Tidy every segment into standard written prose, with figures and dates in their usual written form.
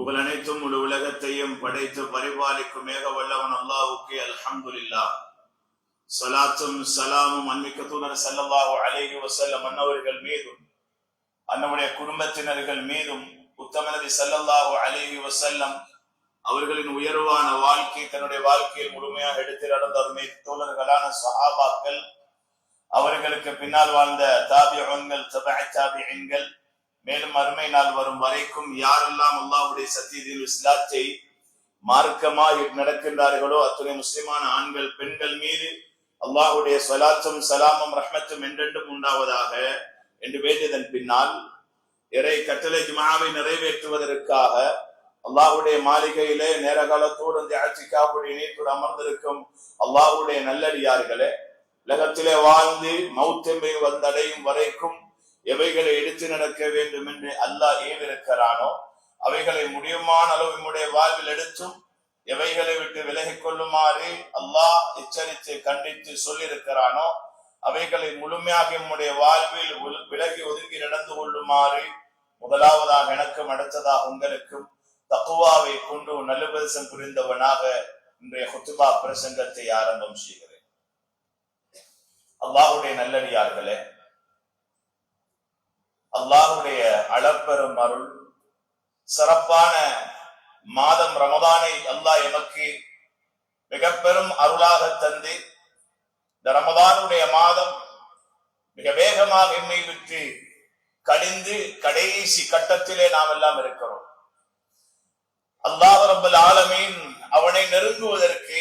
புகழ் அனைத்தும் முழு உலகத்தையும் படைத்து பரிபாலிக்கும் மேக வல்லவன் அல்லாஹ்வுக்கே அல்ஹம்துலில்லாஹ். ஸலாத்தும் ஸலாமும் அன்மிக்க தூதர் ஸல்லல்லாஹு அலைஹி வஸல்லம் அன்னவர்கள் மீதும் அன்னவருடைய குடும்பத்தினர்கள் மீதும் உத்தம நபி ஸல்லல்லாஹு அலைஹி வஸல்லம் அவர்களின் உயர்வான வாழ்க்கை தன்னுடைய வாழ்க்கையில் முழுமையாக எடுத்து நடந்த அருமை தோழர்களான சஹாபாக்கள், அவர்களுக்கு பின்னால் வாழ்ந்த தாபிஊன்கள், தாபிஈன்கள், மேலும் அருமை நாள் வரும் வரைக்கும் யாரெல்லாம் அல்லாஹ்வுடைய சத்தியத்தில் இஸ்லாத்தை மார்க்கமாக நடக்கின்றார்களோ அத்துணை முஸ்லிமான ஆண்கள் பெண்கள் மீது அல்லாஹ்வுடைய ஸலாத்தும் ஸலாமும் ரஹ்மத்தும் என்றென்றும் உண்டாவதாக என்று வேண்டியதன் பின்னால் இறை கட்டளை ஜும்ஆவை நிறைவேற்றுவதற்காக அல்லாஹ்வுடைய மாளிகையிலே நேர காலத்தோடு அந்த இஅ்திகாஃபுடைய இணையத்தோடு அமர்ந்திருக்கும் அல்லாஹ்வுடைய நல்லடியார்களே, உலகத்திலே வாழ்ந்து மௌத்தெம்பை வந்தடையும் வரைக்கும் எவைகளை எடுத்து நடக்க வேண்டும் என்று அல்லாஹ் ஏவிருக்கிறானோ அவைகளை முடியுமான அளவு நம்முடைய வாழ்வில் எடுத்தும் எவைகளை விட்டு விலகிக் கொள்ளுமாறு அல்லாஹ் எச்சரித்து கண்டித்து சொல்லியிருக்கிறானோ அவைகளை முழுமையாக நம்முடைய வாழ்வில் விலகி ஒதுங்கி நடந்து கொள்ளுமாறு முதலாவதாக எனக்கும் அடுத்ததாக உங்களுக்கும் தக்வாவை கொண்டு நல்லுபதேசம் புரிந்தவனாக இன்றைய குத்துபா பிரசங்கத்தை ஆரம்பம் செய்கிறேன். அல்லாஹ்வுடைய நல்லடியார்களே, அல்லாஹ்வுடைய அளப்பெரும் அருள் சிறப்பான மாதம் ரமதானை அல்லாஹ் எமக்கு மிக பெரும் அருளாக தந்து இந்த ரமதானுடைய மாதம் மிக வேகமாக எம்மை விட்டு கழிந்து கடைசி கட்டத்திலே நாம் எல்லாம் இருக்கிறோம். அல்லாஹ் ரப்பல் ஆலமீன் அவனை நெருங்குவதற்கு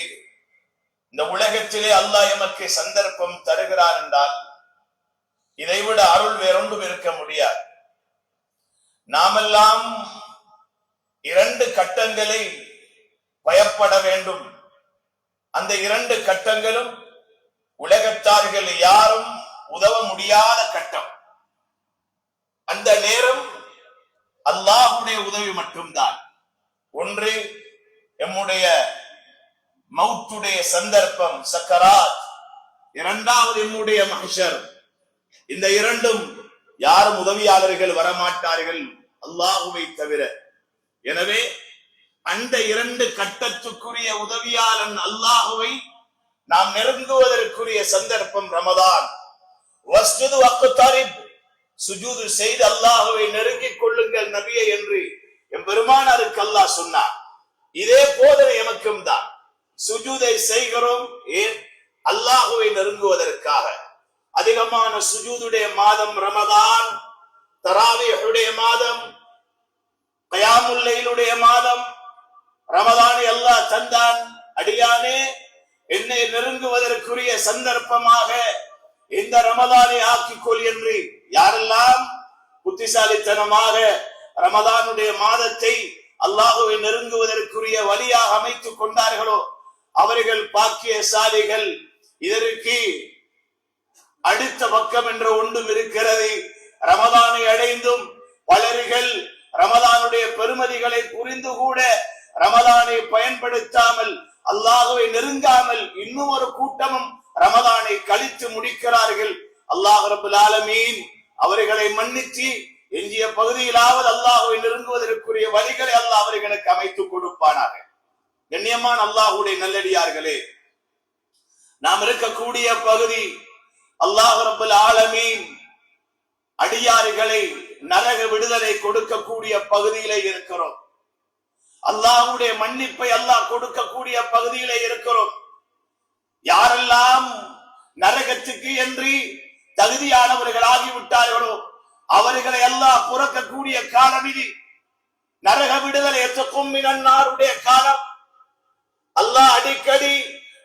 இந்த உலகத்திலே அல்லாஹ் எமக்கு சந்தர்ப்பம் தருகிறார் என்றால் இதைவிட அருள் வேறொன்றும் இருக்க முடியாது. நாமெல்லாம் இரண்டு கட்டங்களை பயப்பட வேண்டும். அந்த இரண்டு கட்டங்களும் உலகத்தார்கள் யாரும் உதவ முடியாத கட்டம். அந்த நேரம் அல்லாஹ்வுடைய உதவி மட்டும்தான். ஒன்று எம்முடைய மௌத்துடைய சந்தர்ப்பம் சக்கராத், இரண்டாவது எம்முடைய மஹ்ஷர். இந்த இரண்டும் யாரும் உதவியாளர்கள் வரமாட்டார்கள் அல்லாஹ்வை தவிர. எனவே அந்த இரண்டு கட்டத்துக்குரிய உதவியாளன் அல்லாஹ்வை நாம் நெருங்குவதற்குரிய சந்தர்ப்பம் ரமதான். வஸ்ஜுது வக்தரிப், சுஜூது செய்து அல்லாஹ்வை நெருங்கிக் கொள்ளுங்கள் நபியே என்று எம் பெருமானாருக்கு அல்லாஹ் சொன்னார். இதே போதனை எமக்கும் தான். சுஜூதை செய்கிறோம் ஏன்? அல்லாஹ்வை நெருங்குவதற்காக. அதிகமான சுஜூதுடைய மாதம் ரமதான், தராவீஹுடைய மாதம், கயாமுல் லைலுடைய மாதம். ரமதானை அல்லாஹ் தந்தான். அடியானே, என்னை நெருங்குவதற்குரிய சந்தர்ப்பமாக இந்த ரமதானை ஆக்கிக்கொள் என்று யாரெல்லாம் புத்திசாலித்தனமாக ரமதானுடைய மாதத்தை அல்லாஹ்வை நெருங்குவதற்குரிய வழியாக அமைத்துக் கொண்டார்களோ அவர்கள் பாக்கியசாலிகள். இதற்கு அடுத்த பக்கம் என்ற ஒன்றும் இருக்கிறது. ரமதானை அடைந்தும் பலர்கள் ரமதானுடைய பெருமதிகளை புரிந்து கூட ரமதானை பயன்படுத்தாமல் அல்லாஹ்வை நெருங்காமல் இன்னும் ஒரு கூட்டமும் ரமதானை கழித்து முடிக்கிறார்கள். அல்லாஹ் ரப்பல் ஆலமீன் அவர்களை மன்னித்து எஞ்சிய பகுதியிலாவது அல்லாஹ்வை நெருங்குவதற்குரிய வழிகளை அல்லாஹ் அவர்களுக்கு அமைத்துக் கொடுப்பானாக. கண்ணியமான அல்லாஹ்வுடைய நல்லடியார்களே, நாம் இருக்கக்கூடிய பகுதி அல்லாஹ் ரப்பல் ஆலமீன் அடியார்களை நரக விடுதலை கொடுக்கக்கூடிய பகுதியிலே இருக்கிறோம். அல்லாஹ்வுடைய மன்னிப்பை அல்லாஹ் கொடுக்கக்கூடிய பகுதியிலே இருக்கிறோம். யாரெல்லாம் நரகத்துக்கு என்று தகுதியானவர்கள் ஆகிவிட்டார்களோ அவர்களை அல்லாஹ் புறக்கக்கூடிய காலம் இது. நரக விடுதலை எத்தக்கும் மினன்னாருடைய காலம். அல்லாஹ் அடிக்கடி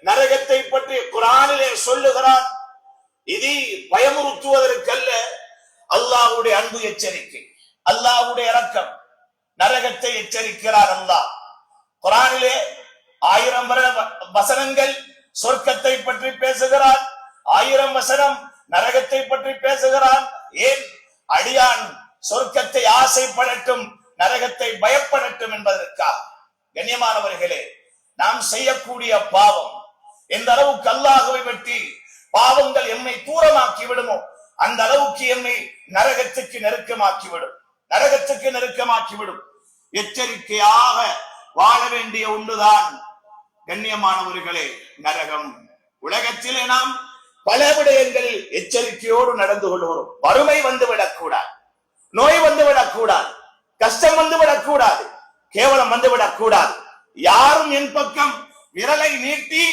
நரகத்தை பற்றி குர்ஆனிலே சொல்லுகிறான். இது பயமுறுத்துவதற்கல்ல, அல்லாஹ்வுடைய அன்பு எச்சரிக்கை, அல்லாஹ்வுடைய இரக்கம். நரகத்தை எச்சரிக்கிறார் அல்லாஹ். குர்ஆனிலே 1000 வசனங்கள் சொர்க்கத்தை பற்றி பேசுகிறான், 1000 வசனம் நரகத்தை பற்றி பேசுகிறான். ஏன்? அடியான் சொர்க்கத்தை ஆசைப்படட்டும், நரகத்தை பயப்படட்டும் என்பதற்காக. கண்ணியமானவர்களே, நாம் செய்யக்கூடிய பாவம் எந்த அளவுக்கு அல்லாஹ்வை பற்றி பாவங்கள் எம்மை தூரமாக்கி விடுமோ அந்த அளவுக்கு எம்மை நரகத்துக்கு நெருக்கமாக்கிவிடும். எச்சரிக்கையாக வாழ வேண்டிய ஒன்றுதான் கண்ணியமானவர்களே நரகம். உலகத்திலே நாம் பல விடயங்களில் எச்சரிக்கையோடு நடந்து கொள்கிறோம். வறுமை வந்துவிடக் கூடாது, நோய் வந்துவிடக் கூடாது, கஷ்டம் வந்துவிடக் கூடாது, கேவலம் வந்துவிடக் கூடாது. யாரும் என் பக்கம் விரலை நீட்டி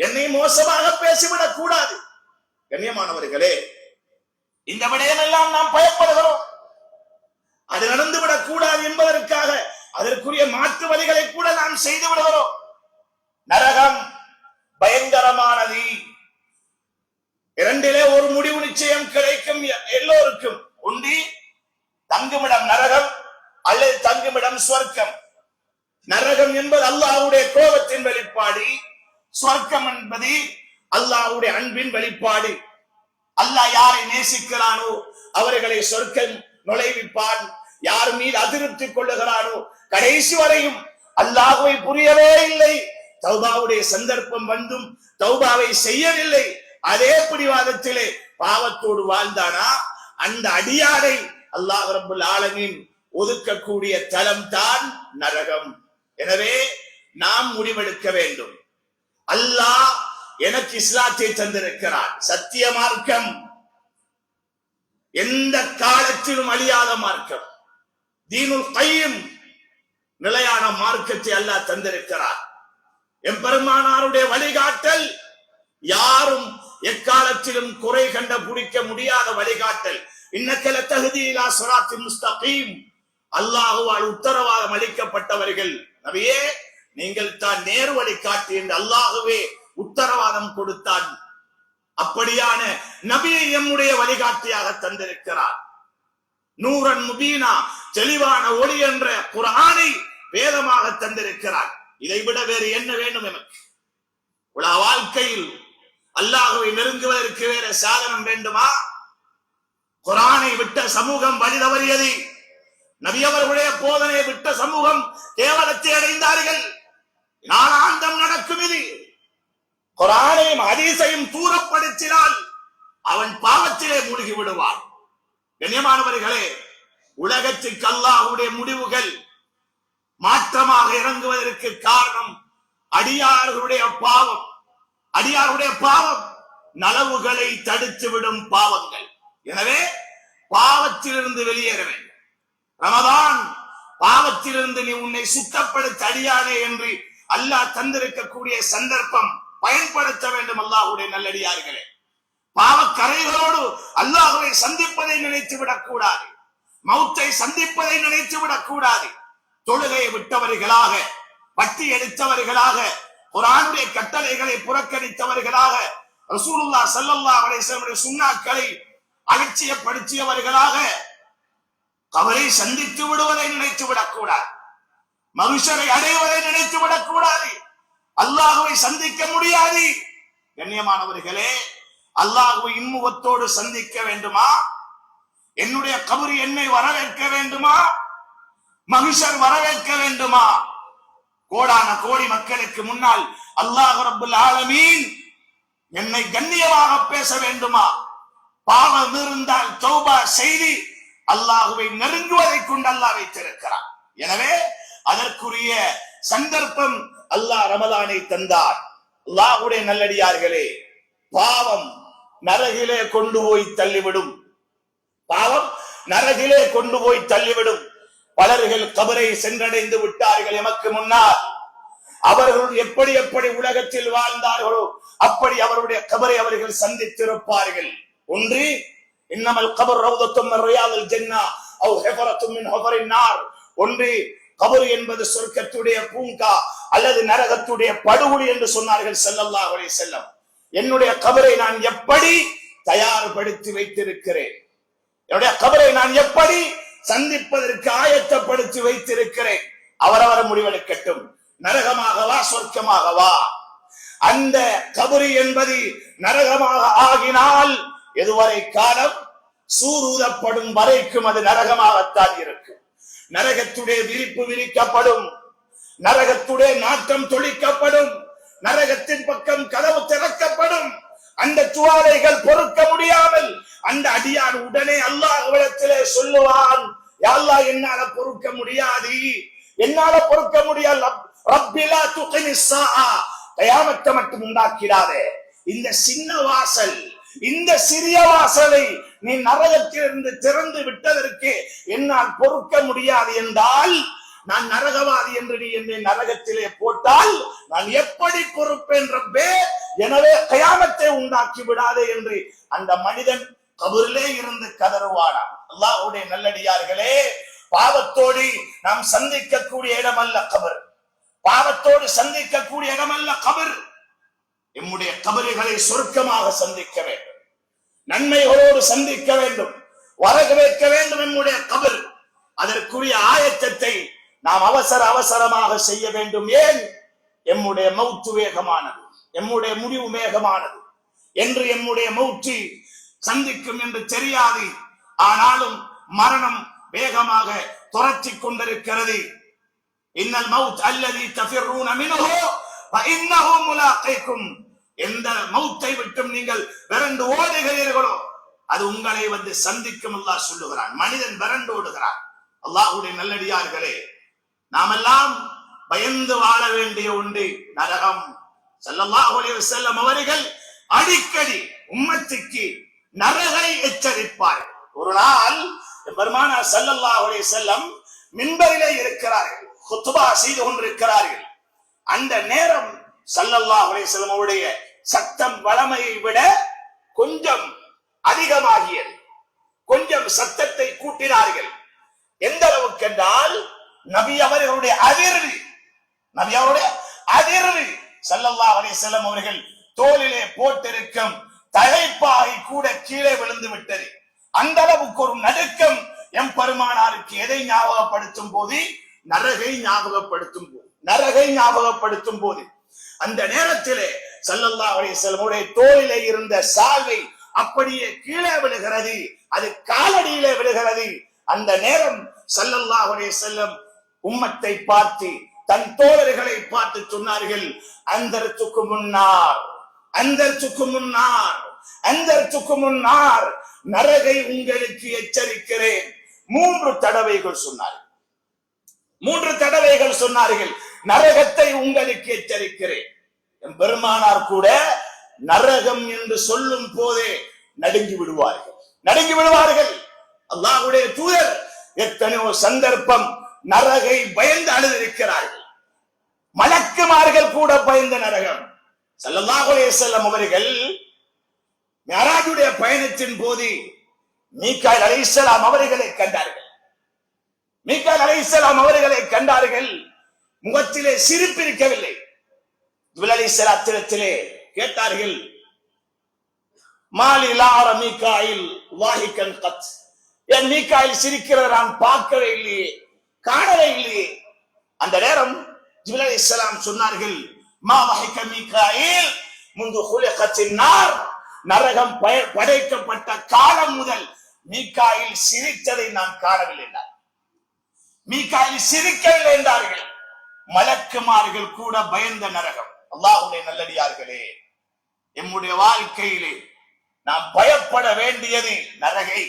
என்னை மோசமாக பேசிவிடக் கூடாது. கண்ணியமானவர்களே, இந்த விடயம் எல்லாம் நாம் பயப்படுகிறோம். அது நடந்துவிடக் கூடாது என்பதற்காக அதற்குரிய மாற்று வழிகளை கூட நாம் செய்து விடுகிறோம். நரகம் பயங்கரமானது. இரண்டிலே ஒரு முடிவு நிச்சயம் கிடைக்கும் எல்லோருக்கும். ஒன்றி தங்குமிடம் நரகம் அல்லது தங்குமிடம் சொர்க்கம். நரகம் என்பது அல்லாஹ்வுடைய கோபத்தின் வெளிப்பாடு, சொர்க்கம் என்பது அல்லாஹ்வுடைய அன்பின் வெளிப்பாடு. அல்லாஹ் யாரை நேசிக்கிறானோ அவர்களை சொர்க்கம் நுழைவிப்பான். யார் மீது அதிருப்தி கொள்ளுகிறானோ கடைசி வரையும் அல்லாஹ்வை புரியவே இல்லை, தௌபாவுடைய சந்தர்ப்பம் வந்தும் தௌபாவை செய்யவில்லை, அதே பிடிவாதத்திலே பாவத்தோடு வாழ்ந்தானா அந்த அடியாரை அல்லாஹ் ரப்புல் ஆலமீன் ஒதுக்கக்கூடிய தலம் தான் நரகம். எனவே நாம் முடிவெடுக்க வேண்டும். அல்லாஹ் எனக்கு இஸ்லாத்தை தந்திருக்கிறார், சத்திய மார்க்கம், எந்த காலத்திலும் அழியாத மார்க்கம், தீனுல் கையும், நிலையான மார்க்கத்தை அல்லாஹ் தந்திருக்கிறார். எம்பெருமானாருடைய வழிகாட்டல் யாரும் எக்காலத்திலும் குறை கண்ட பிடிக்க முடியாத வழிகாட்டல். இன்னக்கல தஹ்தி இலா ஸிராத்தின் முஸ்தகீம், அல்லாஹ்வால் உத்தரவாதம் அளிக்கப்பட்டவர்கள். நபியே, நீங்கள் தான் நேர் வழி காட்டி என்று அல்லாஹ்வே உத்தரவாதம் கொடுத்தான். அப்படியான நபியை எம்முடைய வழிகாட்டியாக தந்திருக்கிறார். நூரன் முபீனா, தெளிவான ஒளி என்ற குர்ஆனை வேதமாக தந்திருக்கிறார். இதை விட வேறு என்ன வேண்டும் எனக்கு? உலக வாழ்க்கையில் அல்லாஹ்வை நெருங்குவதற்கு வேற சாதனம் வேண்டுமா? குர்ஆனை விட்ட சமூகம் வழி தவறியது. நபி அவர்களுடைய போதனை விட்ட சமூகம் கேவலத்தை அடைந்தார்கள். நாளாந்தம் நடக்கும் இது. குர்ஆனையும் ஹதீஸையும் தூரப்படுத்தினால் அவன் பாவத்திலே மூழ்கி விடுவான். கண்ணியமானவர்களே, உலகத்துக்கு அல்லாஹ்வுடைய முடிவுகள் மாற்றமாக இறங்குவதற்கு காரணம் அடியார்களுடைய பாவம். அடியாருடைய பாவம் நலவுகளை தடுத்துவிடும் பாவங்கள். எனவே பாவத்திலிருந்து வெளியேற வேண்டும். ரமதான் பாவத்திலிருந்து நீ உன்னை சுத்தப்படுத்த அடியானே என்று அல்லாஹ் தந்திருக்கக்கூடிய சந்தர்ப்பம் பயன்படுத்த வேண்டும். அல்லாஹ்வுடைய நல்லடியார்களே, பாவக்கரைகளோடு அல்லாஹ்வை சந்திப்பதை நினைத்து விடக்கூடாது, மௌத்தை சந்திப்பதை நினைத்து விடக்கூடாது. தொழுகையை விட்டவர்களாக, பட்டி எடுத்தவர்களாக, குர்ஆனுடைய கட்டளைகளை புறக்கணித்தவர்களாக, ரசூலுல்லாஹ் ஸல்லல்லாஹு அலைஹி வஸல்லம் சுன்னாக்களை அலட்சியப்படுத்தியவர்களாக கபரை சந்தித்து விடுவதை நினைத்து விடக்கூடாது, மனுஷரை அடைவதை நினைத்து விடக்கூடாது. அல்லாஹ்வை சந்திக்க முடியாது. கண்ணியமானவர்களே, அல்லாஹ்வை இன்முகத்தோடு சந்திக்க வேண்டுமா? என்னுடைய கபர் என்னை வரவேற்க வேண்டுமா? மனுஷர் வரவேற்க வேண்டுமா? கோடான கோடி மக்களுக்கு முன்னால் அல்லாஹ் ரப்புல் ஆலமீன் என்னை கண்ணியமாக பேச வேண்டுமா? பாவம் இருந்தால் தௌபா செய்து அல்லாஹ்வை நெருங்குவதை கொண்டு அல்லாஹ் வைத்திருக்கிறார். எனவே அதற்குரிய சந்தர்ப்பம் அல்லாஹ் ரமலானை தந்தார். அல்லாஹ்வுடைய நல்லடியார்களே, பாவம் நரகிலே கொண்டு போய் தள்ளிவிடும். பாவம் நரகிலே கொண்டு போய் தள்ளிவிடும். பலர்கள் கபரை சென்றடைந்து விட்டார்கள். எமக்கு முன்னால் அவர்கள் எப்படி எப்படி உலகத்தில் வாழ்ந்தார்களோ அப்படி அவருடைய கபரை அவர்கள் சந்தித்திருப்பார்கள். ஒன்று, இன்னமல் கபர் ரௌதத்தும் மின் ரியாதில் ஜன்னah அவ் ஹஃபரத்தும் மின் ஹஃபரின் நார். ஒன்று, கபர் என்பது சொர்க்கத்துடைய பூங்கா அல்லது நரகத்துடைய படுகொலி என்று சொன்னார்கள் ஸல்லல்லாஹு அலைஹி வஸல்லம். என்னுடைய கபரை நான் எப்படி தயார்படுத்தி வைத்திருக்கிறேன், என்னுடைய கபரை நான் எப்படி சந்திப்பதற்கு ஆயத்தப்படுத்தி வைத்திருக்கிறேன். அவரவர் முடிவெடுக்கட்டும், நரகமாகவா சொர்க்கமாகவா. அந்த கபரி என்பது நரகமாக ஆகினால் எதுவரை காலம் சூரூதப்படும் வரைக்கும் அது நரகமாகத்தான் இருக்கும். நரகத்துடைய விரிப்பு விரிக்கப்படும், நரகத்துடைய நாட்டம் தொழிக்கப்படும், நரகத்தின் பக்கம் கதவு திறக்கப்படும். அந்த துவாலைகள் பொறுக்க முடியாமல் அந்த அடியான் உடனே அல்லாஹ்விடத்திலே சொல்லுவான், யா அல்லாஹ், என்னால பொறுக்க முடியாது, என்னால பொறுக்க முடியாது. ரப்பிலா துகிமிஸ் ஸாஆ, கயாமத்தை மட்டும் உண்டாக்கிடாதே. இந்த சின்ன வாசல், இந்த சிறிய வாசலை நீ நரகத்திலிருந்து திறந்து விட்டதற்கு என்னால் பொறுக்க முடியாது என்றால், நான் நரகவாதி என்று நீ என்னை நரகத்திலே போட்டால் நான் எப்படி பொறுப்பேன் ரப்பே? எனவே கயாமத்தை உண்டாக்கி விடாதே என்று அந்த மனிதன் கபரிலே இருந்து கதறுவானாம். அல்லாஹ்வுடைய நல்லடியார்களே, பாவத்தோடு நாம் சந்திக்கக்கூடிய இடமல்ல கபர். பாவத்தோடு சந்திக்கக்கூடிய இடமல்ல கபர். நம்முடைய கபறுகளை சொர்க்கமாக சந்திக்க வேண்டும், நன்மைகளோடு சந்திக்க வேண்டும், வரவேற்க வேண்டும் நம்முடைய கபர். அதற்குரிய ஆயத்தத்தை நாம் அவசரமாக செய்ய வேண்டும். ஏன்? எம்முடைய மௌத்து வேகமானது, எம்முடைய முடிவு வேகமானது. என்று எம்முடைய மௌத்து சந்திக்கும் என்று தெரியாது. ஆனாலும் மரணம் வேகமாக துரத்தி கொண்டிருக்கிறது. இன்னல் மௌத் அல்லதி தஃபிர்ரூன மின்ஹு ஃபஇன்னஹு முலாகீக்கும். எந்த மௌத்தை விட்டும் நீங்கள் விரண்டு ஓடுகிறீர்களோ அது உங்களை வந்து சந்திக்கும் அல்லாஹ் சொல்லுகிறான். மனிதன் விரண்டு ஓடுகிறான். அல்லாஹ்வுடைய நல்லடியார்களே, நாமெல்லாம் பயந்து வாழ வேண்டிய ஒன்று நரகம். ஸல்லல்லாஹு அலைஹி வஸல்லம் அவர்கள் அடிக்கடி உம்மத்துக்கு நரகை எச்சரிப்பார். ஒரு நாள் பெருமானார் ஸல்லல்லாஹு அலைஹி வஸல்லம் மின்பரிலே இருக்கிறார்கள், குத்பா செய்து கொண்டிருக்கிறார்கள். அந்த நேரம் ஸல்லல்லாஹு அலைஹி வஸல்லம் அவருடைய சத்தம் வளமையை விட கொஞ்சம் அதிகமாகியது. கொஞ்சம் சத்தத்தை கூட்டினார்கள். எந்த அளவுக்கு என்றால் நபி அவர்களுடைய அதிர்வு ஸல்லல்லாஹு அலைஹி வஸல்லம் அவர்கள் தோளிலே போட்டிருக்கும் தகைப்பாகை கூட கீழே விழுந்து விட்டது. அந்த அளவுக்கு ஒரு நடுக்கம் எம் பெருமானாருக்கு எதை ஞாபகப்படுத்தும் போது? நரகை ஞாபகப்படுத்தும் போது. அந்த நேரத்திலே ஸல்லல்லாஹு அலைஹி வஸல்லம் உடைய தோளிலே இருந்த சால்வை அப்படியே கீழே விழுகிறது, அது காலடியிலே விழுகிறது. அந்த நேரம் ஸல்லல்லாஹு அலைஹி வஸல்லம் உம்மத்தை பார்த்து, தன் தோழர்களை பார்த்து சொன்னார்கள், அந்தர்துக்கு முன்னார், நரகை உங்களுக்கு எச்சரிக்கிறேன். 3 தடவைகள் சொன்னார்கள், நரகத்தை உங்களுக்கு எச்சரிக்கிறேன். என் பெருமானார் கூட நரகம் என்று சொல்லும் போதே நடுங்கி விடுவார்கள். அல்லாஹ்வுடைய தூதர் எத்தனையோ சந்தர்ப்பம் நரகை பயந்து அழுதிருக்கிறார்கள். மலக்குமார்கள் கூட பயந்த நரகம். ஸல்லல்லாஹு அலைஹி வஸல்லம் அவர்கள் மிஅராஜுடைய பயணத்தின் போது மீகாயில் அலைஹிஸ்ஸலாம் அவர்களை கண்டார்கள். முகத்திலே சிரிப்பு இருக்கவில்லை. ஜிப்ரீல் அலைஹிஸ்ஸலாத்திலே கேட்டார்கள், மாலி லார மீகாயில் வாஹிகன் கத், என் மீகாயில் சிரிக்கிறத நான் பார்க்கவே இல்லையே, காணவே இல்லையே. அந்த நேரம் ஜிப்ரீல் அலைஹிஸ்ஸலாம் சொன்னார்கள், மா வஹிக மீகாயில் முந்து குலிகத்தின் நார், நரகம் படைக்கப்பட்ட காலம் முதல் மீகாயில் சிரித்ததை நான் காணவில்லை என்றார். மீகாயில் சிரிக்கவில்லை என்றார்கள். மலக்குமார்கள் கூட பயந்த நரகம். அல்லாஹ்வுடைய நல்லடியார்களே, எம்முடைய வாழ்க்கையிலே நாம் பயப்பட வேண்டியது நரகை.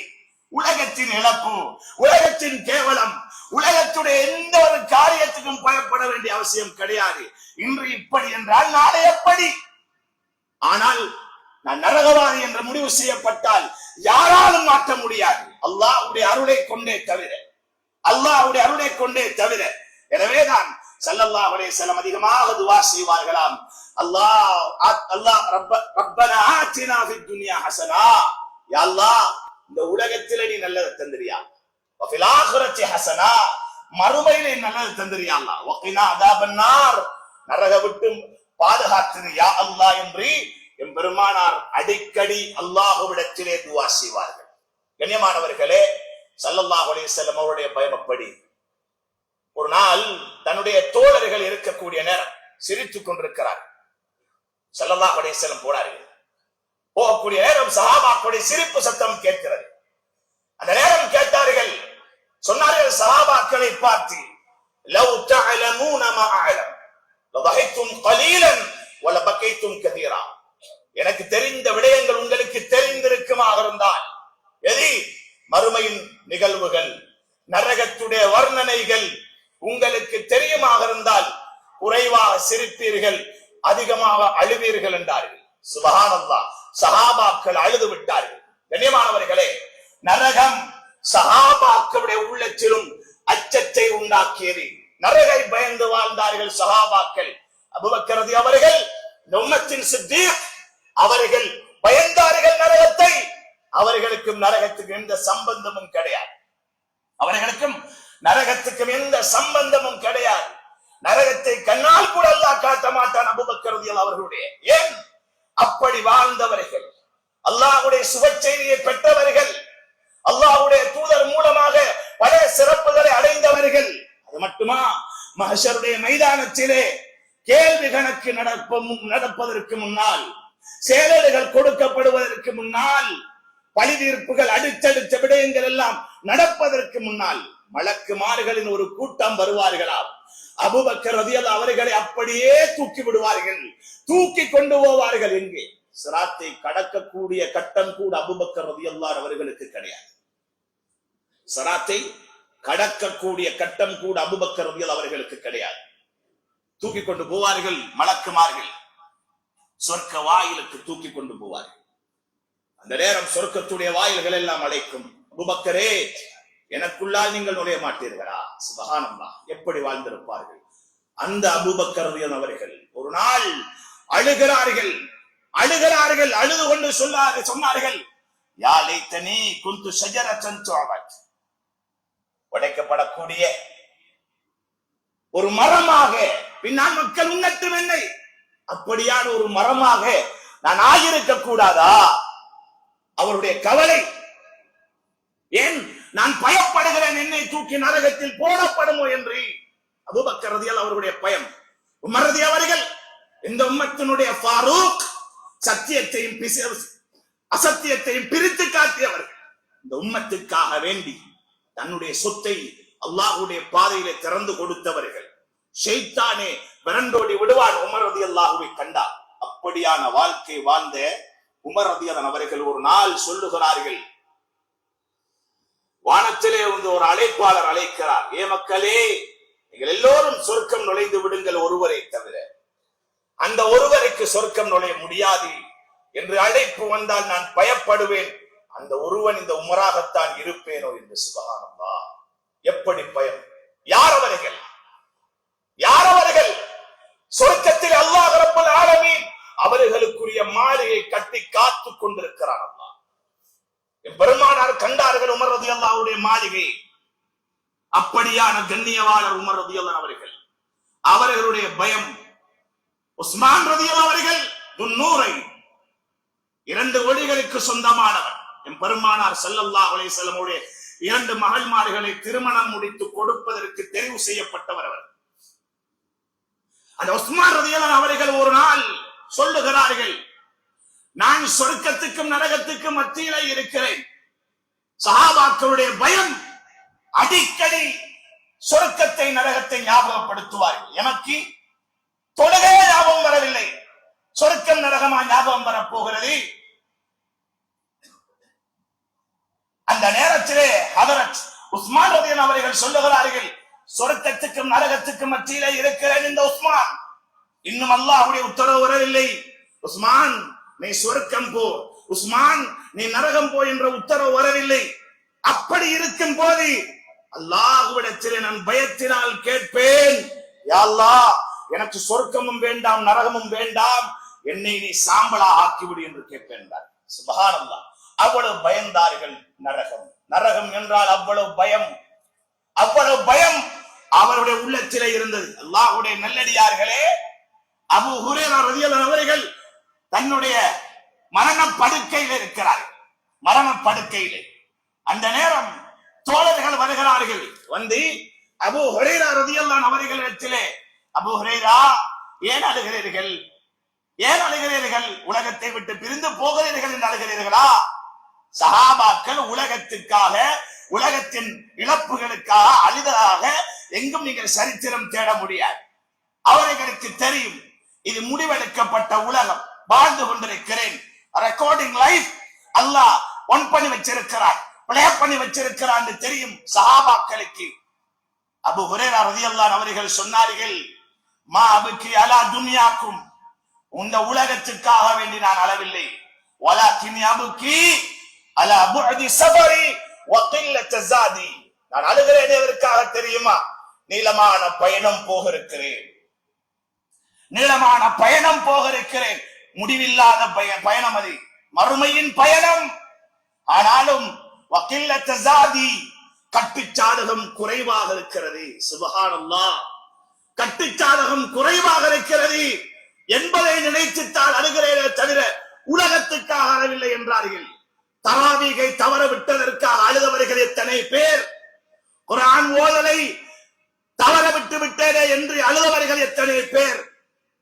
உலகத்தின் இழப்பு, உலகத்தின் கேவலம், உலகத்துடைய எந்த ஒரு காரியத்துக்கும் பயப்பட வேண்டிய அவசியம் கிடையாது. இன்று இப்படி என்றால் நாளை எப்படி? ஆனால் நான் நரகவாதி என்று முடிவு செய்யப்பட்டால் யாராலும் மாற்ற முடியாது, அல்லாஹ்வுடைய அருளை கொண்டே தவிர. எனவேதான் ஸல்லல்லாஹு அலைஹி வஸல்லம் அதிகமாக துஆ செய்வார்களாம். அல்லாஹ் ரப்பனா ஆத்தினா ஃபித் துன்யா ஹஸனா, யா அல்லாஹ் இந்த உலகத்திலே நீ நல்லதை தந்திரியா, வஃபில் ஆখিরাতি ஹஸனா, மறுமையிலே நல்லதை தந்திரியா அல்லாஹ், வகினா அதாபன் நார், நரக விட்டு பாதுகாத்திரு யா அல்லாஹ் என்று எம் பெருமானார் அடிக்கடி அல்லாஹ்விடத்திலே துஆ செய்வார்கள். கண்ணியமானவர்களே, ஸல்லல்லாஹு அலைஹி வஸல்லம் அவருடைய பயம் அப்படி. ஒரு நாள் தன்னுடைய தோழர்கள் இருக்கக்கூடிய நேரம் சிரித்துக் கொண்டிருக்கிறார். ஸல்லல்லாஹு அலைஹி வஸல்லம் போனார்கள். போகக்கூடிய நேரம் சஹாபாக்களுடைய சிரிப்பு சத்தம் கேட்கிறது. அந்த நேரம் கேட்டார்கள், சொன்னார்கள் சஹாபாக்களை பார்த்து, லவ் தஅலமூன மா அஅலம் லதஹிக்தும் கலீலன் வலபகைத்தும் கதீரா. எனக்கு தெரிந்த விடயங்கள் உங்களுக்கு தெரிந்திருக்குமாக இருந்தால், மறுமையின் நிகழ்வுகள், நரகத்துடைய வர்ணனைகள் உங்களுக்கு தெரியுமாக இருந்தால் குறைவாக சிரிப்பீர்கள், அதிகமாக அழுவீர்கள் என்றார்கள். சுப்ஹானல்லாஹ், சஹாபாக்கள் அழுது விட்டார்கள். கண்ணியமானவர்களே, நரகம் சஹாபாக்களுடைய உள்ளத்திலும் அச்சத்தை உண்டாக்கியது. நரகை பயந்து வாழ்ந்தார்கள் சஹாபாக்கள். அபூபக்கர் ரலியல்லாஹு அவர்கள், இந்த உம்மத்தின் சித்தீக், அவர்கள் பயந்தார்கள் நரகத்தை. அவர்களுக்கும் நரகத்துக்கு எந்த சம்பந்தமும் கிடையாது. அவர்களுக்கும் நரகத்துக்கும் எந்த சம்பந்தமும் கிடையாது. நரகத்தை கண்ணால் கூட அல்லாஹ் காட்ட மாட்டான் அபூபக்கர் ரலியல்லாஹு அவர்களுடைய. ஏன்? அப்படி வாழ்ந்தவர்கள், அல்லாஹ்வுடைய சுப செய்தியை பெற்றவர்கள், அல்லாஹ்வுடைய தூதர் மூலமாக பல சிறப்புகளை அடைந்தவர்கள். அது மட்டுமா, மஹ்ஷருடைய மைதானத்திலே கேள்வி கணக்கு நடப்பதற்கு முன்னால், சேலர்கள் கொடுக்கப்படுவதற்கு முன்னால், பழி தீர்ப்புகள் அடுத்தடுத்த விடயங்கள் எல்லாம் நடப்பதற்கு முன்னால் மலக்குமார்களின் ஒரு கூட்டம் வருவார்களாம். அபூபக்கர் ரலியல்லாஹு அவர்களை அப்படியே தூக்கி விடுவார்கள், தூக்கி கொண்டு போவார்கள். எங்கே? சிராத்தை கடக்கக்கூடிய கட்டம் கூட அபூபக்கர் ரலியல்லாஹு அவர்களுக்கு கிடையாது. சிராத்தை கடக்கக்கூடிய கட்டம் கூட அபூபக்கர் ரலியல்லாஹு அவர்களுக்கு கிடையாது. தூக்கி கொண்டு போவார்கள் மலக்குமார்கள், சொர்க்க வாயிலுக்கு தூக்கி கொண்டு போவார்கள். அந்த நேரம் சொர்க்கத்துடைய வாயில்கள் எல்லாம் அழைக்கும், அபூபக்கரே, எனக்குள்ளால் நீங்கள் நுழைய மாட்டீர்களா? சுப்ஹானல்லாஹ், எப்படி வாழ்ந்திருப்பார்கள் அந்த அபூபக்கர் ரலியல்லாஹு அவர்கள். ஒரு நாள் அழுகிறார்கள், அழுது கொண்டு சொன்னார்கள், யா லைத்தனி குந்து ஷஜரத்தன் துஅபத், உடைக்கப்படக்கூடிய ஒரு மரமாக பின்னால் மக்கள் உண்ணட்டும் என்னை, அப்படியான ஒரு மரமாக நான் ஆகியிருக்க கூடாதா? அவருடைய கவலை. ஏன்? நான் பயப்படுகிறேன், என்னை தூக்கி நரகத்தில் போடப்படுமோ என்று. அபூபக்கர் ரலியல்லாஹு அவர்களுடைய பயம். உமர் ரலியல்லாஹு அவர்கள் இந்த உம்மத்தினுடைய ஃபாரூக், சத்தியத்தையும் அசத்தியத்தையும் பிரித்து காட்டியவர்கள். இந்த உம்மத்துக்காக வேண்டி தன்னுடைய சொத்தை அல்லாஹ்வுடைய பாதையிலே திறந்து கொடுத்தவர்கள். ஷைத்தானே விரண்டோடி விடுவான் உமர் ரலியல்லாஹுவை கண்டார். அப்படியான வாழ்க்கை வாழ்ந்த உமர் ரலியல்லாஹு அவர்கள் ஒரு நாள் சொல்லுகிறார்கள், வானத்திலே வந்து ஒரு அழைப்பாளர் அழைக்கிறார், ஏ மக்களே, நீங்கள் எல்லோரும் சொர்க்கம் நுழைந்து விடுங்கள் ஒருவரை தவிர, அந்த ஒருவருக்கு சொர்க்கம் நுழைய முடியாது என்று அழைப்பு வந்தால் நான் பயப்படுவேன், அந்த ஒருவன் இந்த உமராகத்தான் இருப்பேனோ என்று. சுப்ஹானல்லாஹ், எப்படி பயம்! யார் அவர்கள்? யார் அவர்கள்? சொர்க்கத்தில் அல்லாஹ் ரப்பல் ஆலமீன் அவர்களுக்குரிய மாளிகை கட்டி காத்து கொண்டிருக்கிறார். அல்லாஹ் பெருமானார் கண்டார்கள் உமர் ரலியல்லாஹுடைய மாளிகை. அப்படியான கண்ணியவாளர் உமர் ரலியல்லாஹு அவர்கள். அவர்களுடைய பயம். உஸ்மான் ரலியல்லாஹு அவர்கள் துன்னூரை, 2 ஒளிகளுக்கு சொந்தமானவர். என் பெருமானார் ஸல்லல்லாஹு அலைஹி வஸல்லம் உடைய 2 மகள்மார்களை திருமணம் முடித்து கொடுப்பதற்கு தெரிவு செய்யப்பட்டவர் அவர். அந்த உஸ்மான் ரலியல்லாஹு அவர்கள் ஒரு நாள் சொல்லுகிறார்கள், நான் சொர்க்கத்துக்கும் நரகத்துக்கும் மத்தியிலே இருக்கிறேன். சஹாபாக்களுடைய பயம், அடிக்கடி சொர்க்கத்தை நரகத்தை ஞாபகப்படுத்துவார்கள். எனக்கு தொழுகை ஞாபகம் வரவில்லை, சொர்க்கம் நரகமா ஞாபகம் வரப்போகிறது. அந்த நேரத்திலே ஹதரத் உஸ்மான் ரலியல்லாஹு அவர்கள் சொல்லுகிறார்கள், சொர்க்கத்துக்கும் நரகத்துக்கும் மத்தியிலே இருக்கிறேன் இந்த உஸ்மான், இன்னும் அல்லாஹ்வுடைய உத்தரவு வரவில்லை. உஸ்மான், நீ சொர்க்கம் போ, உஸ்மான் நீ நரகம் போ என்ற உத்தரவு வரவில்லை. அப்படி இருக்கும் போது அல்லாஹ்விடத்திலே நான் பயத்தினால் கேட்பேன், யா அல்லாஹ், எனக்கு சொர்க்கமும் வேண்டாம் நரகமும் வேண்டாம், என்னை நீ சாம்பலா ஆக்கிவிடு என்று கேட்பேன். சுப்ஹானல்லாஹ், அவ்வளவு பயந்தார்கள் நரகம். நரகம் என்றால் அவ்வளவு பயம், அவ்வளவு பயம் அவருடைய உள்ளத்திலே இருந்தது. அல்லாஹ்வுடைய நல்லடியார்களே, அபூ ஹுரைரா ரலியல்லாஹு அவர்கள் தன்னுடைய மரண படுக்கையில் இருக்கிறார். மரண படுக்கையிலே அந்த நேரம் தோழர்கள் வருகிறார்கள். வந்து அபூ ஹுரைரா ரலியல்லாஹு அவர்களிடத்திலே, அபூ ஹுரைரா, ஏன் அழுகிறீர்கள்? ஏன் அழுகிறீர்கள்? உலகத்தை விட்டு பிரிந்து போகிறீர்கள் என்று அழுகிறீர்களா? சஹாபாக்கள் உலகத்துக்காக, உலகத்தின் இழப்புகளுக்காக அழுததாக எங்கும் நீங்கள் சரித்திரம் தேட முடியாது. அவர்களுக்கு தெரியும், இது முடிவெடுக்கப்பட்ட உலகம், வாழ்ந்து கொண்டிருக்கிறேன், ரெக்கார்டிங் லைஃப் அல்லாஹ் ஒன் பண்ணி வச்சிருக்கிறார், பிளே பண்ணி வச்சிருக்கிறார் என்று தெரியும் சஹாபாக்களுக்கு. அபூ ஹுரைரா ரலியல்லாஹு அவர்கள் சொன்னார்கள், மா அபுகி அலா துன்யாக்கும், இந்த உலகத்துக்காக வேண்டி நான் அழவில்லை, வலாகின் அபுகி அலா புஅதி சஃபரி வ கில்லத் ஜாதி, நான் அழுகிறேன் எதற்காக தெரியுமா? நீளமான பயணம் போக இருக்கிறேன், நீளமான பயணம் போக இருக்கிறேன், முடிவில்லாத பயணம், அது மறுமையின் பயணம். ஆனாலும் வகில்லத் ஜாதி, கட்டுச்சாதகம் குறைவாக இருக்கிறது. சுப்ஹானல்லாஹ், கட்டுச்சாதகம் குறைவாக இருக்கிறது என்பதை நினைத்துத்தான் அழுகிறேனே தவிர உலகத்துக்காக அழவில்லை என்றார்கள். தராவீகை தவற விட்டதற்காக அழுதவர்கள் எத்தனை பேர், குர்ஆன் ஓதலை தவற விட்டு விட்டேனே என்று அழுதவர்கள் எத்தனை பேர்,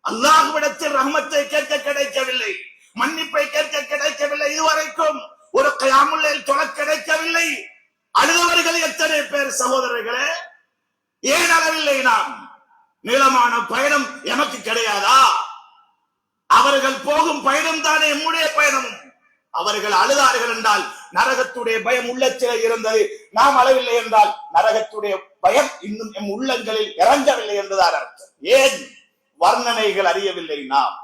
அல்லாஹ்விடத்தில் ரஹ்மத்தை கேட்க கிடைக்கவில்லை, மன்னிப்பை கேட்க கிடைக்கவில்லை, இதுவரைக்கும் ஒரு கியாமுல் லைல் தொழ கிடைக்கவில்லை, அழுதவர்கள் எத்தனை பேர் சகோதரர்களே? ஏன் அழவில்லை நாம்? நீளமான பயணம் எமக்கு கிடையாதா? அவர்கள் போகும் பயணம் தானே நம்முடைய பயணமும். அவர்கள் அழுதார்கள் என்றால் நரகத்துடைய பயம் உள்ளத்திலே இருந்தது, நாம் அழவில்லை என்றால் நரகத்துடைய பயம் இன்னும் எம் உள்ளங்களில் இறங்கவில்லை என்றுதான் அர்த்தம். ஏன் வர்ணனைகள் அறியவில்லை நாம்?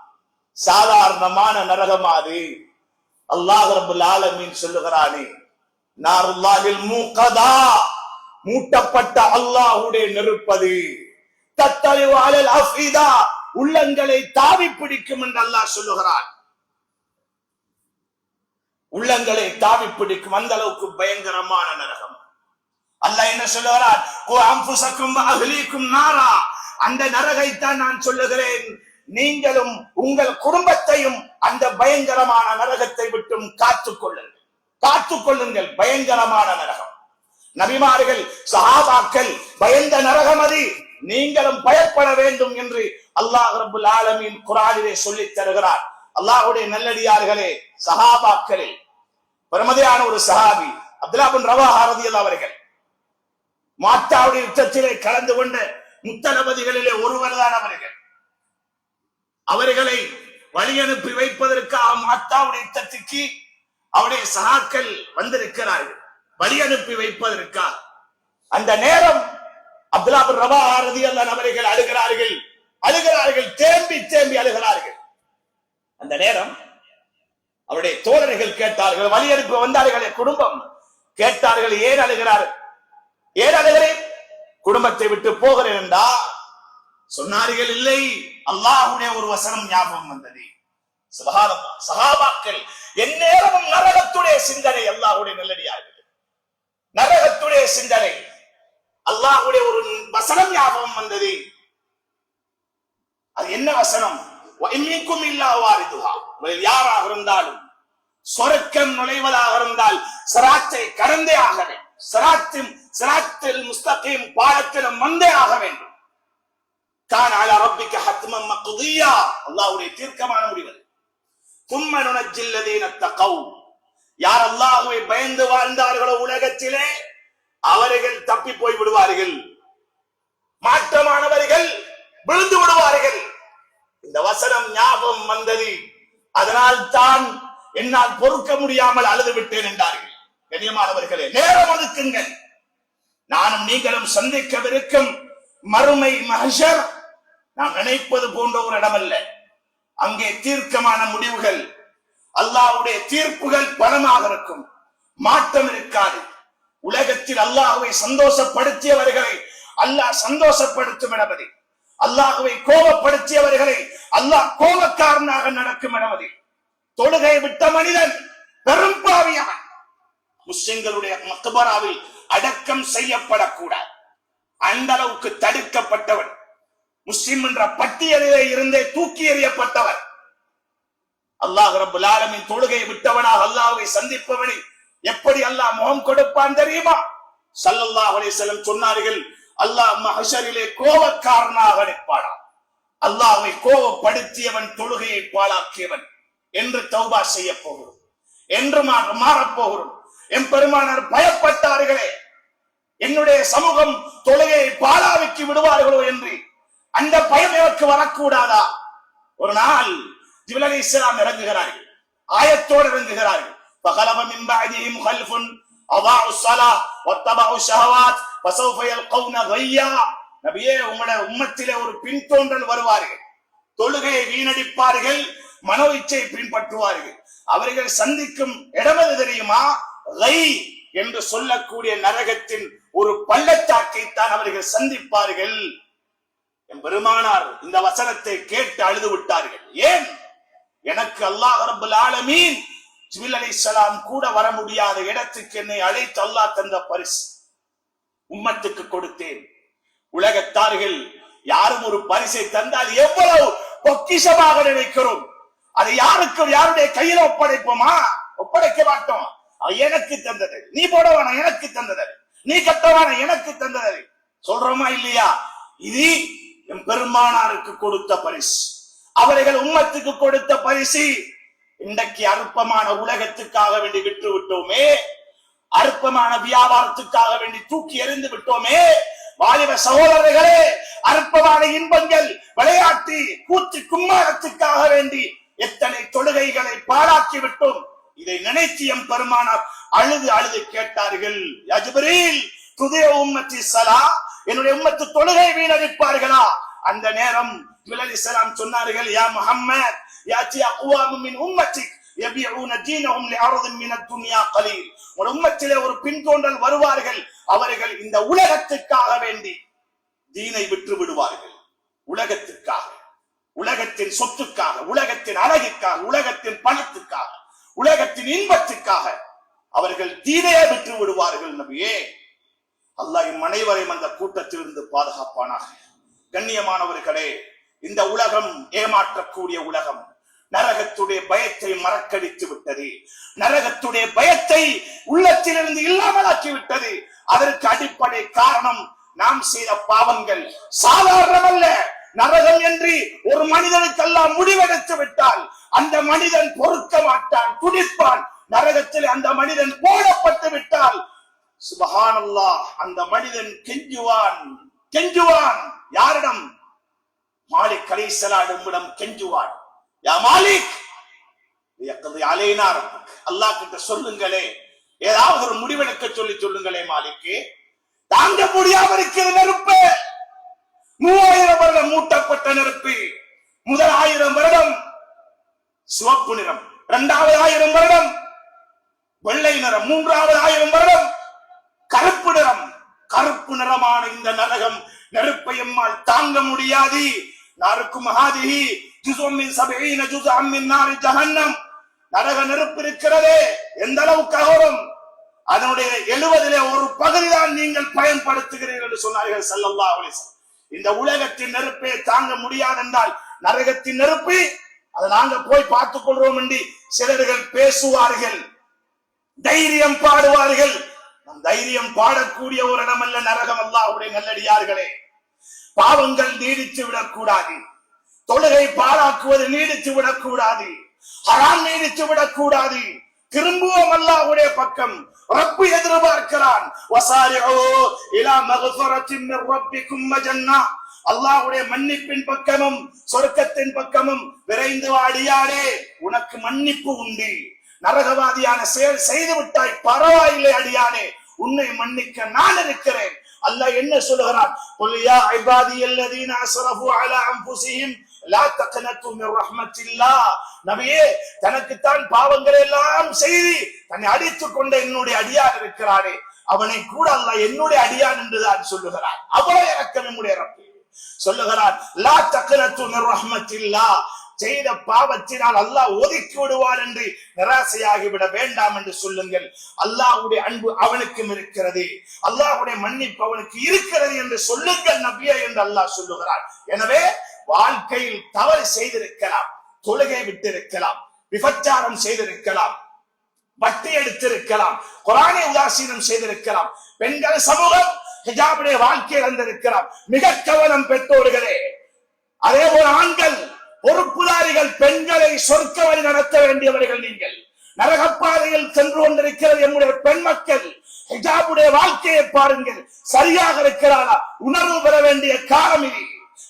சாதாரணமான நரகமாது. அல்லாஹ் ரப்பல் ஆலமீன் சொல்லுகிறானே, நாருல்லாஹில் மூகதா, மூட்டப்பட்ட அல்லாஹ்வுடைய நெருப்பது, தத்தலி அலல் அஃபிதா, உள்ளங்களை தாவி பிடிக்கும் என்று அல்லாஹ் சொல்லுகிறான். உள்ளங்களை தாவி பிடிக்கும், அந்த அளவுக்கு பயங்கரமான நரகம். அல்லாஹ் என்ன சொல்லுகிறான்? கு அன்ஃபுஸக்கும் வ அஹ்லீக்கும் நாரா, அந்த நரகைத்தான் நான் சொல்லுகிறேன், நீங்களும் உங்கள் குடும்பத்தையும் அந்த பயங்கரமான நரகத்தை விட்டும் காத்துக்கொள்ளுங்கள். பயங்கரமான நரகம். நபிமார்கள் சஹாபாக்கள் பயந்த நரகம் அது, நீங்களும் பயப்பட வேண்டும் என்று அல்லாஹ் ரப்பல் ஆலமீன் குர்ஆனிலே சொல்லித் தருகிறார். அல்லாஹ்வுடைய நல்லடியார்களே, சஹாபாக்களில் பெருமதியான ஒரு சஹாபி அப்துல்லாஹ் பின் ரவாஹா ரலியல்லாஹு அவர்கள் மாத்தாவுடைய யுத்தத்திலே கலந்து கொண்ட முத்தளபதிகளிலே ஒருவர் தான் அவர்கள். அவர்களை வழி அனுப்பி வைப்பதற்காக மாத்தாவுடைய யுத்தத்துக்கு அவருடைய சகாக்கள் வந்திருக்கிறார்கள், வழி அனுப்பி வைப்பதற்காக. அந்த நேரம் அப்துல்லாஹ் பின் ரவாஹா ரலியல்லாஹு அவர்கள் அழுகிறார்கள், தேம்பி அழுகிறார்கள். அந்த நேரம் அவருடைய தோழர்கள் கேட்டார்கள், வழி அனுப்பி வந்தார்களே குடும்பம், கேட்டார்கள், ஏன் அழுகிறேன், குடும்பத்தை விட்டு போகிறேன் என்றா? சொன்னார்கள், இல்லை, அல்லாஹ்வுடைய ஒரு வசனம் ஞாபகம் வந்தது. சுப்ஹானல்லாஹ், சஹாபாக்கள் எந்நேரமும் நரகத்துடைய சிந்தனை, அல்லாஹ்வுடைய நல்லடியார்கள், நரகத்துடைய சிந்தனை, அல்லாஹ்வுடைய ஒரு வசனம் ஞாபகம் வந்தது. அது என்ன வசனம்? வஇன்மின்கும் இல்லா வாரிதுஹா, யாராக இருந்தாலும் சொர்க்கம் நுழைவதாக இருந்தால் சிராத்தை கடந்தே ஆக வேண்டும், சிராத்தில் முஸ்தகீம் பாலத்தில் வந்தே ஆக வேண்டும். கான அலா ரப்பிக ஹத்மன் மக்தியா, அல்லாஹ்வுடைய தீர்க்கமான முடிவு. தும்ம நுனஜ்ஜில் லதீன தகவ், யார் அல்லாஹ்வை பயந்து வாழ்ந்தார்களோ உலகத்திலே அவர்கள் தப்பி போய் விடுவார்கள், மாற்றமானவர்கள் விழுந்து விடுவார்கள். இந்த வசனம் ஞாபகம் வந்தது, அதனால் தான் என்னால் பொறுக்க முடியாமல் அழுது விட்டேன் என்றார்கள். கண்ணியமானவர்களே, நேரம் ஒதுக்குங்கள். நானும் நீங்களும் சந்திக்கவிருக்கும் மறுமை மஹ்ஷர் நாம் நினைப்பது போன்ற ஒரு இடமல்ல. அங்கே தீர்க்கமான முடிவுகள், அல்லாஹ்வுடைய தீர்ப்புகள் பலமாக இருக்கும், மாற்றம் இருக்காது. உலகத்தில் அல்லாஹ்வை சந்தோஷப்படுத்தியவர்களை அல்லாஹ் சந்தோஷப்படுத்தும் இடமதி, அல்லாஹ்வை கோபப்படுத்தியவர்களை அல்லாஹ் கோபக்காரனாக நடக்கும் இடமதி. தொழுகை விட்ட மனிதன் பெரும் பாவியவன், முஸ்லிம்களுடைய மக்பராவில் அடக்கம் செய்யப்படக்கூடாது, அந்த அளவுக்கு தடுக்கப்பட்டவன், முஸ்லிம் என்ற பட்டியலிலே இருந்தே தூக்கி எறியப்பட்டவர். அல்லாஹ் ரப்பல் ஆலமீன் தொழுகையை விட்டவனாக அல்லாஹ்வை சந்திப்பவனை எப்படி அல்லாஹ் முகம் கொடுப்பான் தெரியுமா? ஸல்லல்லாஹு அலைஹி வஸல்லம் சொன்னார்கள், அல்லாஹ் மஹ்ஷரிலே கோபக்காரனாக நிற்பானாம். அல்லாஹ்வை கோபப்படுத்தியவன் தொழுகையை பாழாக்கியவன் என்று தௌபா செய்ய போகிறோம், என்று மாறப்போகிறோம். என் பெருமானார் பயப்பட்டார்களே, என்னுடைய சமூகம் தொழுகையை பாழாக்கி விடுவார்களோ என்று. அந்த பயம் எனக்கு வரக்கூடாதா? ஒரு நாள் ஜிப்ரீல் அலைஹிஸ்ஸலாம் இறங்குகிறார்கள், ஆயத்தோடு இறங்குகிறார்கள். فَخَلَفَ مِنْ بَعْدِهِمْ خَلْفٌ أَضَاعُوا الصَّلَاةَ وَاتَّبَعُوا الشَّهَوَاتِ ஃபஸௌஃப யல்கௌன கய்யா. நபியே, உங்களுடைய உம்மத்திலே ஒரு பின்தோன்றல் வருவார்கள், தொழுகையை வீணடிப்பார்கள், மனோ இச்சையை பின்பற்றுவார்கள். அவர்கள் சந்திக்கும் இடமது தெரியுமா? ரை என்று சொல்லக்கூடிய நரகத்தின் ஒரு பள்ளத்தாக்கை தான் அவர்கள் சந்திப்பார்கள். என் பெருமானார் இந்த வசனத்தை கேட்டு அழுது விட்டார்கள். ஏன்? எனக்கு அல்லாஹ் ரப்பல் ஆலமீன் ஜிப்ரீல் அலைஹிஸ்ஸலாம் கூட வர முடியாத இடத்துக்கு என்னை அழைத்து அல்லாஹ் தந்த பரிசு உம்மத்துக்கு கொடுத்தேன். உலகத்தார்கள் யாரும் ஒரு பரிசை தந்தால் எவ்வளவு பொக்கிஷமாக நினைக்கிறோம். அதை யாருக்கும் யாருடைய கையில ஒப்படைப்போமா? ஒப்படைக்க மாட்டோம். எனக்கு தந்தது நீ போடவான, எனக்கு தந்தது நீ கட்டவான, எனக்கு தந்தது சொல்றோமா இல்லையா? இது என் பெருமானாருக்கு கொடுத்த பரிசு, அவர்கள் உம்மத்துக்கு கொடுத்த பரிசு. இன்றைக்கு அற்பமான உலகத்துக்காக வேண்டி விட்டு விட்டோமே, அற்பமான வியாபாரத்துக்காக வேண்டி தூக்கி எறிந்து விட்டோமே. வாலிப சகோதரர்களே, அற்பமான இன்பங்கள், விளையாட்டு, கூத்து கும்மாளத்துக்காக வேண்டி எத்தனை தொழுகைகளை பாழாக்கி விட்டோம். இதை நினைத்து எம் பெருமானார் அழுது அழுது கேட்டார்கள், யா ஜிப்ரீல் துதிய உம்மத்தி ஸலா, என்னுடைய உம்மத்து தொழுகை வீணடிப்பார்களா? அந்த நேரம் ஜிப்ரீல் அலைஹிஸ்ஸலாம் சொன்னார்கள், யா முஹம்மத் யாத்தி அக்வாம் மின் உம்மத்திக் யபிஊன தீனஹும் லிஅர்தின் மின் அத்-துன்யா கலீல். ஒரு உம்மத்திலே ஒரு பின்தோன்றல் வருவார்கள், அவர்கள் இந்த உலகத்துக்காக வேண்டி தீனை விட்டு விடுவார்கள். உலகத்துக்காக, உலகத்தின் சொத்துக்காக, உலகத்தின் அழகுக்காக, உலகத்தின் பணத்துக்காக, உலகத்தின் இன்பத்துக்காக அவர்கள் தீனையே விட்டு விடுவார்கள். நபியே, அல்லாஹ் இம் அனைவரையும் அந்த கூட்டத்திலிருந்து பாதுகாப்பானாக. கண்ணியமானவர்களே, இந்த உலகம் ஏமாற்றக்கூடிய உலகம். நரகத்துடைய பயத்தை மறக்கடித்து விட்டது, நரகத்துடைய பயத்தை உள்ளத்திலிருந்து இல்லாமலாக்கி விட்டது. அதற்கு அடிப்படை காரணம் நாம் செய்த பாவங்கள். சாதாரணமல்ல, நரகம் என்று ஒரு மனிதனுக்கெல்லாம் முடிவெடுத்து விட்டால் அந்த மனிதன் பொறுக்க மாட்டான், துடிப்பான். நரகத்தில் அந்த மனிதன் போடப்பட்டு விட்டால் சுப்ஹானல்லாஹ், அந்த மனிதன் கெஞ்சுவான். கெஞ்சுவான் யாரிடம்? மாலிக் அலைஹிஸ்ஸலாமிடம் கெஞ்சுவான். யா மாலிக் யக்தி அலைனா ரப்பக், அல்லாஹ் கிட்ட சொல்லுங்களே, ஏதாவது ஒரு முடிவெடுக்க சொல்லுங்களே மாலிக்கு. தாங்க முடியாம இருக்கிற நெருப்பு, 3000 வருடம் மூட்டப்பட்ட நெருப்பு. முதல் 1000 வருடம் சிவப்பு நிறம், 2000 வருடம் வெள்ளை நிறம், 3000 வருடம் கருப்பு நிறம். கருப்பு நிறமான இந்த நரகம் நெருப்பை எம்மால் தாங்க முடியாது. நாருக்கும் ஹாதிஹி ஜுஸும் மின் 70 ஜுஸஅம் மின் நாரி ஜஹன்னம். நரக நெருப்பு இருக்கிறதே, எந்த அளவுக்கு அகோரம், அதனுடைய 70லே ஒரு பகுதிதான் நீங்கள் பயன்படுத்துகிறீர்கள் என்று சொன்னார்கள் ஸல்லல்லாஹு அலைஹி வஸல்லம். இந்த உலகத்தின் நெருப்பை தாங்க முடியாது என்றால் நரகத்தின் நெருப்பு அதை நாங்க போய் பார்த்துக் கொள்றோம் என்று சிலர்கள் பேசுவார்கள், தைரியம் பாடுவார்கள். நம் தைரியம் பாடக்கூடிய ஒரு இடம் அல்ல நரகம். அல்லாஹ்வுடைய நல்லடியார்களே, பாவங்கள் நீடித்து விடக்கூடாது, தொழுகை பாழாக்குவது நீடித்து விடக்கூடாது, ஹராம் நீடித்து விடக்கூடாது. திரும்புவோம் அல்லாஹ்வுடைய பக்கம். ரப்பு எதிர்பார்க்கிறான், வஸாரிஉ இலா மக்ஃபிரத்தின் மின் ரப்பிக்கும் வ ஜன்னah. அல்லாஹ்வுடைய மன்னிப்பின் பக்கமும் சொர்க்கத்தின் பக்கமும் விரைந்து வாடியாரே, உனக்கு மன்னிப்பு உண்டு. நரகவாதியான செயல் செய்து விட்டாய், பரவாயில்லை அடியானே, உன்னை மன்னிக்க நான் இருக்கிறேன். அல்லாஹ் என்ன சொல்லுகிறான்? குல் யா இபாதியல்லதீன அஸ்ரஃபு அலா அன்ஃபுஸிஹிம் லா தக்னது மின் ரஹ்மத்தில்லாஹ். நபியே, தனக்குத்தான் பாவங்களை எல்லாம் செய்து தன்னை அடித்துக் கொண்ட என்னுடைய அடியான் இருக்கிறானே, அவனை கூட அல்லாஹ் என்னுடைய அடியான் என்றுதான் சொல்லுகிறான். அவ்வளவு இரக்கம் நம்முடைய ரப்பு சொல்லுகிறான். லா தக்னது மின் ரஹ்மத்தில்லாஹ், செய்த பாவத்தினால் அல்லாஹ் ஒதுக்கி விடுவார் என்று நிராசையாகிவிட வேண்டாம் என்று சொல்லுங்கள். அல்லாஹ்வுடைய அன்பு அவனுக்கும் இருக்கிறது, அல்லாஹ்வுடைய மன்னிப்பு அவனுக்கு இருக்கிறது என்று சொல்லுங்கள் நபியே என்று அல்லாஹ் சொல்லுகிறார். எனவே வாழ்க்கையில் தவறு செய்திருக்கலாம், தொழுகை விட்டிருக்கலாம், விபச்சாரம் செய்திருக்கலாம், வட்டி எடுத்திருக்கலாம், குர்ஆனை உதாசீனம் செய்திருக்கலாம், பெண்கள் சமூகம் ஹிஜாபுடைய வாழ்க்கை இழந்திருக்கலாம். மிக கவனம் பெற்றோர்களே. அதே போல ஆண்கள் பொறுப்புதாரிகள், பெண்களை சொர்க்க வழி நடத்த வேண்டியவர்கள் நீங்கள். நரகப்பாதையில் சென்று கொண்டிருக்கிறது நம்முடைய பெண் மக்கள். ஹிஜாபுடைய வாழ்க்கையை பாருங்கள், சரியாக இருக்கிறாரா? உணர்வு பெற வேண்டிய காலம் இது.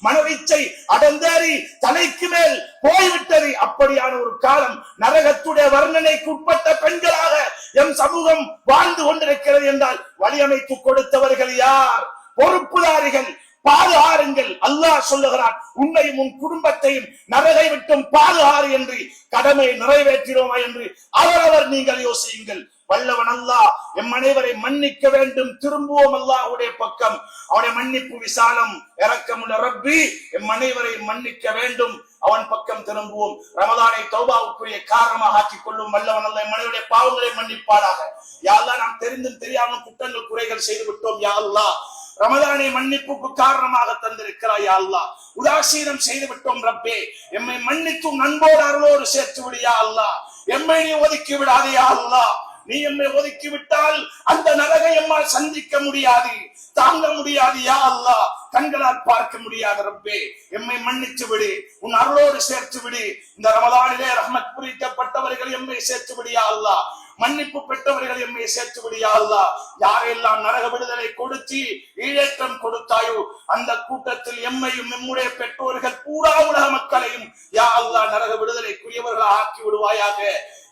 மனவிச்சை அடந்தேறி தலைக்கு மேல் போய்விட்டது. அப்படியான ஒரு காலம், நரகத்துடைய வர்ணனைக்கு உட்பட்ட பெண்களாக எம் சமூகம் வாழ்ந்து கொண்டிருக்கிறது என்றால் வழியமைத்து கொடுத்தவர்கள் யார்? பொறுப்புதாரிகள். பாதுகாருங்கள். அல்லாஹ் சொல்லுகிறான், உன்னையும் உன் குடும்பத்தையும் நரகை விட்டும் பாதுகாரு என்று. கடமை நிறைவேற்றினோமா என்று அவரவர் நீங்கள் யோசியுங்கள். வல்லவன் அல்லாஹ் எம் அனைவரை மன்னிக்க வேண்டும். திரும்புவோம் அல்லாஹ்வுடைய பக்கம். அவனுடைய மன்னிப்பு விசாலம், இரக்கமுள்ள ரப்பி எம் அனைவரை மன்னிக்க வேண்டும். அவன் பக்கம் திரும்புவோம். ரமலானை தௌபாவுக்குரிய காரணமாக ஆக்கிக் கொள்ளும் வல்லவன் அல்லாஹ் எம் அனைவருடைய பாவங்களை மன்னிப்பானாக. யா அல்லாஹ், நாம் தெரிந்தும் தெரியாமல் குற்றங்கள் குறைகள் செய்து விட்டோம். யா அல்லாஹ், ரமலானை மன்னிப்புக்கு காரணமாக தந்திருக்கிறாய். யா அல்லாஹ், உதாசீனம் செய்து விட்டோம் ரப்பே. எம்மை மன்னித்தும் நண்போடு அருளோடு சேர்த்து விடு யா அல்லாஹ். எம்மை நீ ஒதுக்கி விடாதே யா அல்லாஹ். நீ எம்மை ஒதுக்கி விட்டால் அந்த நரகை எம்மால் சந்திக்க முடியாது, தாங்க முடியாது யா அல்லாஹ். கண்களால் பார்க்க முடியாது ரப்பே. எம்மை மன்னித்து விடு, உன் அருளோடு சேர்த்து விடு. இந்த ரமலானிலே ரஹ்மத் புரிக்கப்பட்டவர்கள் எம்மை சேர்த்து விடு யா அல்லாஹ். மன்னிப்பு பெற்றவர்கள் எம்மை சேர்த்து விடு யா அல்லாஹ். யாரெல்லாம் நரக விடுதலை கொடுத்து ஈழேற்றம் கொடுத்தாயோ அந்த கூட்டத்தில் எம்மையும் எம்முடைய பெற்றோர்கள் பூரா உலக மக்களையும் யா அல்லாஹ் நரக விடுதலைக்குரியவர்கள் ஆக்கி விடுவாயாக.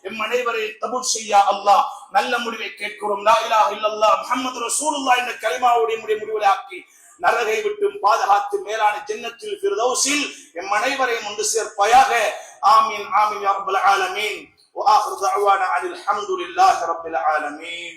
எம் அனைவரை கபூல் செய்யா அல்லாஹ். நல்ல முடிவை கேட்கிறோம். லா இலாஹ இல்லல்லாஹ் முஹம்மது ரசூலுல்லாஹ் என்ற கலிமாவுடைய முடிவுகளை ஆக்கி நரகை விட்டும் பாதுகாத்து மேலான ஜன்னத்தில் ஃபிர்தௌஸில் எம் அனைவரையும் ஒன்று சேர்ப்பாயாக. ஆமீன் ஆமீன் யா ரப்பல் ஆலமீன். وآخر دعوانا عن الحمد لله رب العالمين.